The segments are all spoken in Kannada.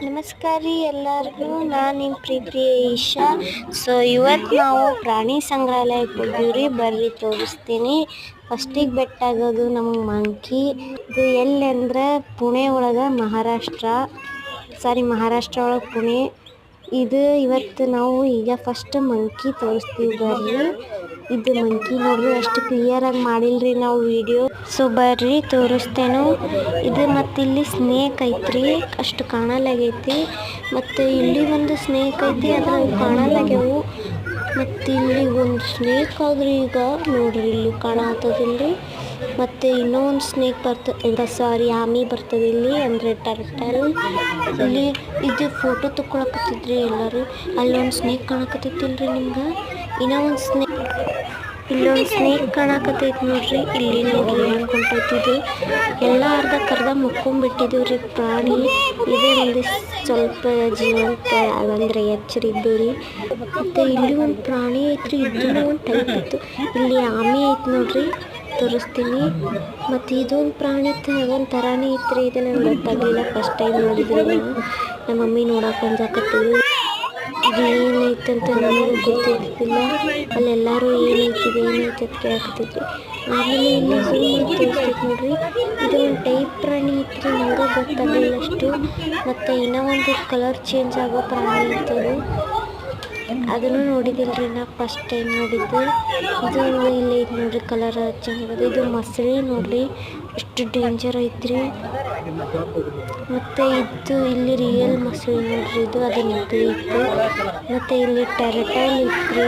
ನಮಸ್ಕಾರ ರೀ ಎಲ್ಲರಿಗೂ. ನಾನು ನಿಮ್ಮ ಪ್ರೀತಿ ಈಶಾ. ಇವತ್ತು ನಾವು ಪ್ರಾಣಿ ಸಂಗ್ರಹಾಲಯಕ್ಕೆ ಹೋಗಿವ್ರಿ. ಬರ್ರಿ ತೋರಿಸ್ತೀನಿ. ಫಸ್ಟಿಗೆ ಬೆಟ್ಟಾಗೋದು ನಮಗೆ ಮಂಕಿ. ಇದು ಎಲ್ಲಿ ಅಂದ್ರೆ ಪುಣೆ ಒಳಗೆ ಮಹಾರಾಷ್ಟ್ರ ಒಳಗೆ ಪುಣೆ. ಇದು ಇವತ್ತು ನಾವು ಈಗ ಫಸ್ಟ್ ಮಂಕಿ ತೋರಿಸ್ತೀವಿ ಬರ್ರಿ. ಇದು ಮಂಕಿ ನೋಡ್ರಿ, ಅಷ್ಟು ಕ್ಲಿಯರಾಗಿ ಮಾಡಿಲ್ರಿ ನಾವು ವಿಡಿಯೋ. ಬರ್ರಿ ತೋರಿಸ್ತೇನು. ಇದು ಮತ್ತು ಇಲ್ಲಿ ಸ್ನೇಕ್ ಐತ್ರಿ, ಅಷ್ಟು ಕಾಣಲಾಗೈತಿ. ಮತ್ತು ಇಲ್ಲಿ ಒಂದು ಸ್ನೇಕ್ ಐತಿ, ಅದ್ರಾಗ ಕಾಣಲಾಗ್ಯವು. ಮತ್ತು ಇಲ್ಲಿ ಒಂದು ಸ್ನೇಕ್ ಆದ್ರಿ, ಈಗ ನೋಡ್ರಿ ಇಲ್ಲಿ ಕಾಣತ್ತದಿಲ್ರಿ. ಮತ್ತು ಇನ್ನೊಂದು ಸ್ನೇಕ್ ಆಮಿ ಬರ್ತದೆ ಇಲ್ಲಿ, ಅಂದರೆ ಟರ್ಟಲ್. ಇಲ್ಲಿ ಇದು ಫೋಟೋ ತಗೊಳಕತ್ತಿದ್ರಿ ಎಲ್ಲರೂ. ಅಲ್ಲೊಂದು ಸ್ನೇಕ್ ಕಾಣಕತ್ತೈತಿಲ್ರಿ ನಿಮ್ಗೆ. ಇನ್ನೊಂದು ಇಲ್ಲೊಂದು ಸ್ನೇಕ್ ಕಾಣಕತ್ತೈತಿ ನೋಡ್ರಿ. ಇಲ್ಲಿ ನೋಡ್ರಿ ಹೆಂಗೆ ಹೊಂಟೈತಿದ್ದು. ಎಲ್ಲ ಅರ್ಧ ಮುಕ್ಕೊಂಬಿಟ್ಟಿದ್ದೀವ್ರಿ ಪ್ರಾಣಿ. ಇದೇ ಒಂದು ಸ್ವಲ್ಪ ಜೀವಂತ ಅಂದರೆ ಎಚ್ಚರಿದ್ದು ರೀ. ಮತ್ತು ಇಲ್ಲಿ ಒಂದು ಪ್ರಾಣಿ ಐತ್ರಿ, ಇದನ್ನು ಒಂದು ಟೈಪ್ ಇತ್ತು. ಇಲ್ಲಿ ಆಮೆ ಐತಿ ನೋಡ್ರಿ, ತೋರಿಸ್ತೀನಿ. ಮತ್ತು ಇದೊಂದು ಪ್ರಾಣಿ ಒಂದು ಥರಾನೇ ಐತ್ರಿ. ಇದು ನಂಗೆ ಗೊತ್ತಾಗಲಿಲ್ಲ, ಫಸ್ಟ್ ಟೈಮ್ ನೋಡಿದ್ರಿ ನಾವು. ನಮ್ಮ ಮಮ್ಮಿ ನೋಡಕ್ಕೆ ಬಂದಾಕತ್ತೀವಿ. ಇದು ಏನೈತೆ ಅಂತ ನಮಗೂ ಗೊತ್ತಿದ್ದಿಲ್ಲ. ಅಲ್ಲೆಲ್ಲರೂ ಏನೈತೆ ಅಂತ ಕೇಳಕತ್ತಿದ್ರಿ. ಆಮೇಲೆ ಇಲ್ಲಿ ತೋರಿಸ್ತೈತೆ ನೋಡ್ರಿ. ಇದು ಒಂದು ಟೈಪ್ ಪ್ರಾಣಿ ಐತ್ರಿ, ನನಗೂ ಗೊತ್ತಾಗಲಿಲ್ಲ ಅಷ್ಟು. ಮತ್ತು ಇನ್ನೂ ಒಂದು ಕಲರ್ ಚೇಂಜ್ ಆಗೋ ಪ್ರಾಣಿ ಇರ್ತದೆ, ಅದನ್ನು ನೋಡಿದಿಲ್ರಿ ನಾ ಫಸ್ಟ್ ಟೈಮ್ ನೋಡಿದ್ದು. ಇದು ಇಲ್ಲಿ ಐತೆ ನೋಡ್ರಿ, ಕಲರ್ ಚೆನ್ನಾಗದು. ಇದು ಮೊಸಳೆ ನೋಡ್ರಿ, ಎಷ್ಟು ಡೇಂಜರ್ ಐತ್ರಿ. ಮತ್ತು ಇದು ಇಲ್ಲಿ ರಿಯಲ್ ಮೊಸಳೆ ನೋಡ್ರಿ, ಇದು ಅದು ನಕಲಿ ಇತ್ತು. ಮತ್ತು ಇಲ್ಲಿ ಟರ್ಟಲ್ ಇತ್ತು.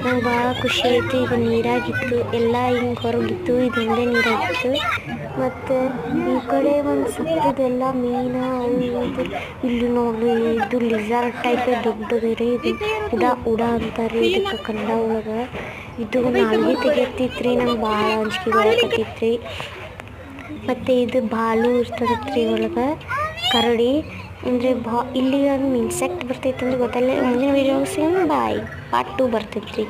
ನಂಗೆ ಭಾಳ ಖುಷಿ ಆಯಿತು. ಇದು ನೀರಾಗಿತ್ತು, ಎಲ್ಲ ಹಿಂಗೆ ಹೊರಗಿತ್ತು, ಇದೊಂದೇ ನೀರಾಗಿತ್ತು. ಮತ್ತು ಈ ಕಡೆ ಒಂದು ಸತ್ತದೆಲ್ಲ ಮೀನು ಇದು. ಇಲ್ಲಿ ನೋಡ್ರಿ, ಇದು ಲಿಜಾರ್ಡ್ ಟೈಪ್ ದೊಡ್ಡದಿರಿ. ಇದು ಉಡ ಅಂತಾರೆ ಇದಕ್ಕೆ ಕನ್ನಡ ಒಳಗೆ. ಇದು ನಾಲ್ಗೆ ತೆಗಿಯತ್ತಿತ್ರಿ, ನಂಗೆ ಭಾಳ ಅಂಜಿಕೆ ಬರಕತ್ತಿತ್ರಿ. ಮತ್ತು ಇದು ಬಾಲು ಇರ್ತದತ್ರಿ ಒಳಗೆ, ಕರಡಿ ಅಂದರೆ ಇಲ್ಲಿ ಒಂದು ಇನ್ಸೆಕ್ಟ್ ಬರ್ತೈತೆ ಅಂದ್ರೆ ಗೊತ್ತಲ್ಲ. ಮುಂದಿನ ವೀಡಿಯೋಸ್ ಬಾಯ್ ಪಾರ್ಟ್ 2 ಬರ್ತೈತ್ರಿ.